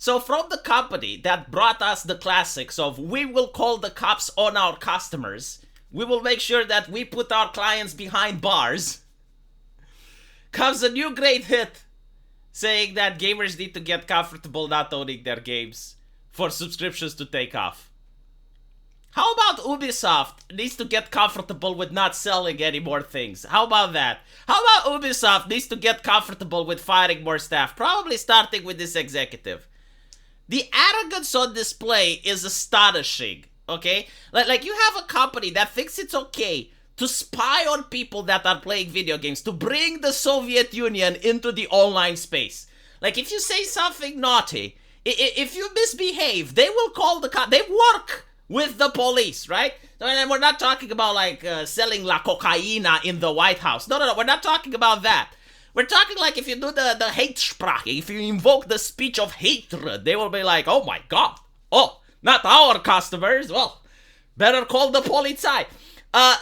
So from the company that brought us the classics of we will call the cops on our customers, we will make sure that we put our clients behind bars, comes a new great hit saying that gamers need to get comfortable not owning their games for subscriptions to take off. How about Ubisoft needs to get comfortable with not selling any more things? How about that? How about Ubisoft needs to get comfortable with firing more staff? Probably starting with this executive. The arrogance on display is astonishing, okay? Like you have a company that thinks it's okay to spy on people that are playing video games, to bring the Soviet Union into the online space. Like if you say something naughty, if you misbehave, they will call the cops. They work with the police, right? And we're not talking about like selling la cocaína in the White House. No, we're not talking about that. We're talking like if you do the hate sprache, if you invoke the speech of hatred, they will be like, oh my god, oh, not our customers, well, better call the Polizei.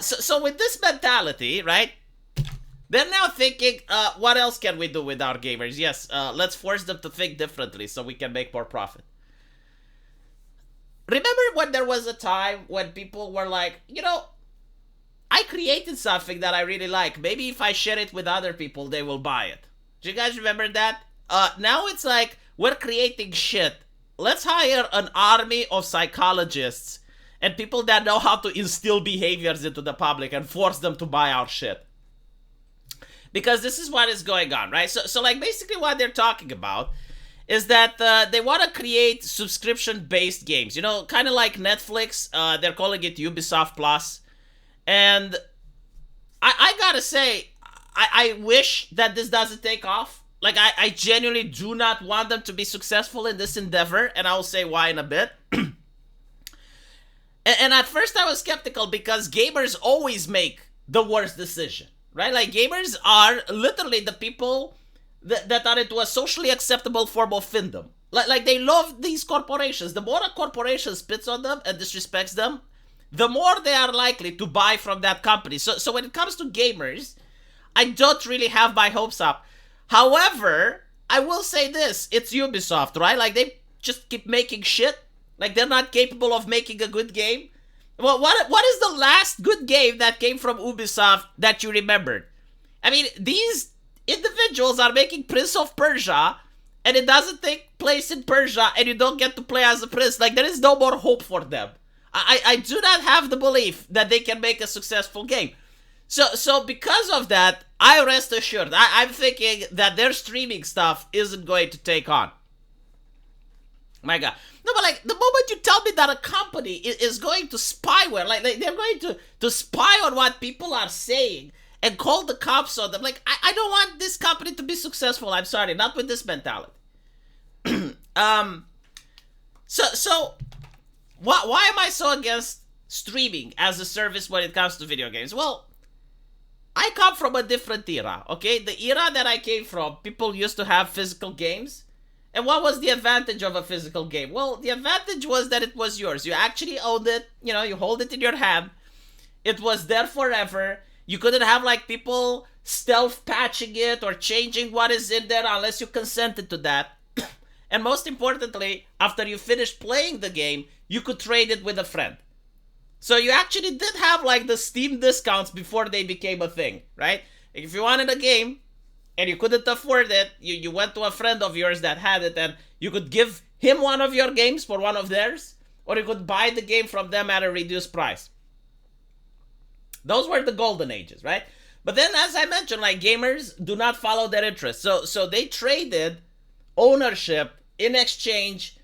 So with this mentality, right, they're now thinking, what else can we do with our gamers? Yes, let's force them to think differently so we can make more profit. Remember when there was a time when people were like, you know, I created something that I really like. Maybe if I share it with other people, they will buy it. Do you guys remember that? Now it's like, we're creating shit. Let's hire an army of psychologists and people that know how to instill behaviors into the public and force them to buy our shit. Because this is what is going on, right? So like basically what they're talking about is that they want to create subscription-based games. You know, kind of like Netflix. They're calling it Ubisoft Plus. And I gotta say, I wish that this doesn't take off. Like, I genuinely do not want them to be successful in this endeavor. And I will say why in a bit. And at first I was skeptical because gamers always make the worst decision, right? Like, gamers are literally the people that are into a socially acceptable form of fandom. Like they love these corporations. The more a corporation spits on them and disrespects them, the more they are likely to buy from that company. So when it comes to gamers, I don't really have my hopes up. However, I will say this. It's Ubisoft, right? Like, they just keep making shit. Like, they're not capable of making a good game. Well, what is the last good game that came from Ubisoft that you remembered? I mean, these individuals are making Prince of Persia, and it doesn't take place in Persia, and you don't get to play as a prince. Like, there is no more hope for them. I do not have the belief that they can make a successful game. So because of that, I rest assured. I'm thinking that their streaming stuff isn't going to take on. My God. No, but like, the moment you tell me that a company is going to spyware, like they're going to spy on what people are saying and call the cops on them, like, I don't want this company to be successful. I'm sorry, not with this mentality. So why am I so against streaming as a service when it comes to video games? Well, I come from a different era, okay? The era that I came from, people used to have physical games. And what was the advantage of a physical game? Well, the advantage was that it was yours. You actually owned it. You know, you hold it in your hand. It was there forever. You couldn't have, like, people stealth patching it or changing what is in there unless you consented to that. And most importantly, after you finished playing the game, you could trade it with a friend. So you actually did have, like, the Steam discounts before they became a thing, right? If you wanted a game and you couldn't afford it, you went to a friend of yours that had it, and you could give him one of your games for one of theirs, or you could buy the game from them at a reduced price. Those were the golden ages, right? But then, as I mentioned, like, gamers do not follow their interests. So they traded ownership in exchange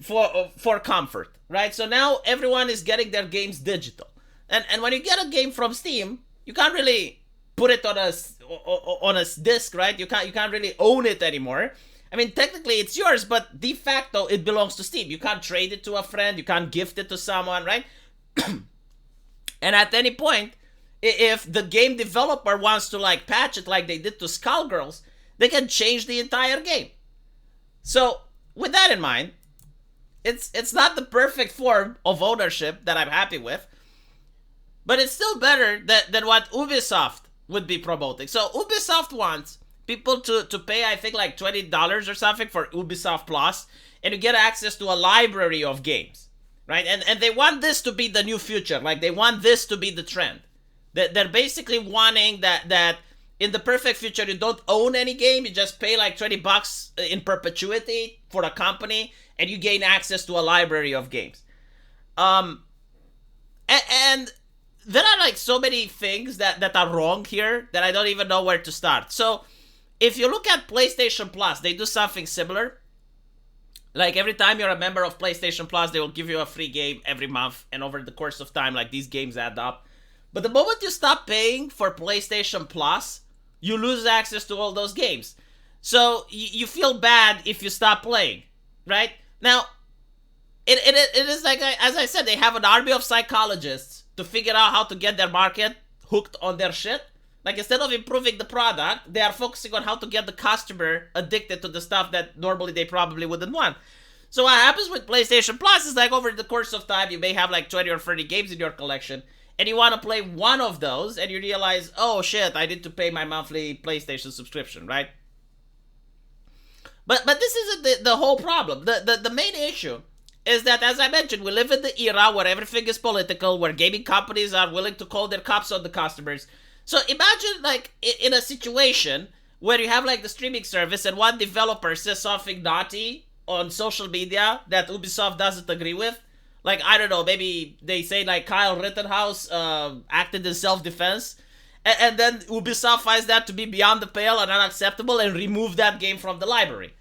for comfort, right? So now everyone is getting their games digital. And when you get a game from Steam, you can't really put it on a disc, right? You can't really own it anymore. I mean, technically it's yours, but de facto it belongs to Steam. You can't trade it to a friend, you can't gift it to someone, right? And at any point, if the game developer wants to, like, patch it like they did to Skullgirls, they can change the entire game. So with that in mind, it's not the perfect form of ownership that I'm happy with, but it's still better than what Ubisoft would be promoting. So Ubisoft wants people to pay, I think, like $20 or something for Ubisoft Plus, and you get access to a library of games, right? And they want this to be the new future. Like, they want this to be the trend. They're basically wanting that in the perfect future, you don't own any game, you just pay like $20 in perpetuity for a company, and you gain access to a library of games. And there are like so many things that are wrong here that I don't even know where to start. So if you look at PlayStation Plus, they do something similar. Like, every time you're a member of PlayStation Plus, they will give you a free game every month, and over the course of time, like, these games add up. But the moment you stop paying for PlayStation Plus, you lose access to all those games. So you feel bad if you stop playing, right? Now, it is like, as I said, they have an army of psychologists to figure out how to get their market hooked on their shit. Like, instead of improving the product, they are focusing on how to get the customer addicted to the stuff that normally they probably wouldn't want. So what happens with PlayStation Plus is, like, over the course of time, you may have like 20 or 30 games in your collection, and you want to play one of those, and you realize, oh shit, I need to pay my monthly PlayStation subscription, right? But this isn't the whole problem. The main issue is that, as I mentioned, we live in the era where everything is political, where gaming companies are willing to call their cops on the customers. So imagine, like, in a situation where you have, like, the streaming service, and one developer says something naughty on social media that Ubisoft doesn't agree with. Like, I don't know, maybe they say, like, Kyle Rittenhouse acted in self-defense, and then Ubisoft finds that to be beyond the pale and unacceptable and remove that game from the library.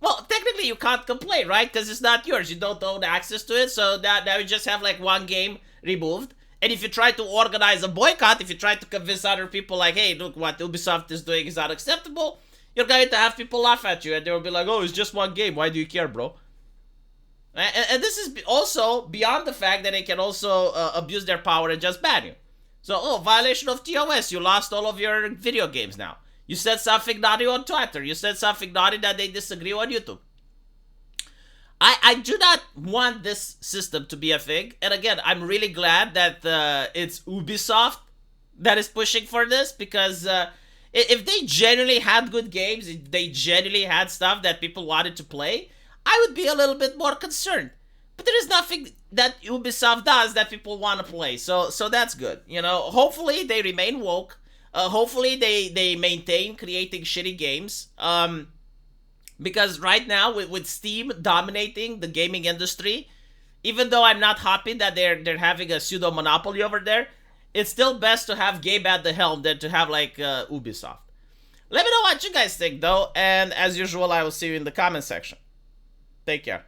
Well, technically you can't complain, right? Because it's not yours. You don't own access to it, so now you just have, like, one game removed. And if you try to organize a boycott, if you try to convince other people, like, hey, look, what Ubisoft is doing is unacceptable, you're going to have people laugh at you, and they'll be like, oh, it's just one game. Why do you care, bro? And this is also beyond the fact that they can also abuse their power and just ban you. So, oh, violation of TOS, you lost all of your video games now. You said something naughty on Twitter. You said something naughty that they disagree on YouTube. I do not want this system to be a thing. And again, I'm really glad that it's Ubisoft that is pushing for this, because if they genuinely had good games, if they genuinely had stuff that people wanted to play, I would be a little bit more concerned. But there is nothing that Ubisoft does that people want to play, so that's good. You know, hopefully they remain woke. Hopefully they maintain creating shitty games. Because right now, with Steam dominating the gaming industry, even though I'm not happy that they're having a pseudo monopoly over there, it's still best to have Gabe at the helm than to have, like, Ubisoft. Let me know what you guys think, though, and as usual, I will see you in the comment section. Take care.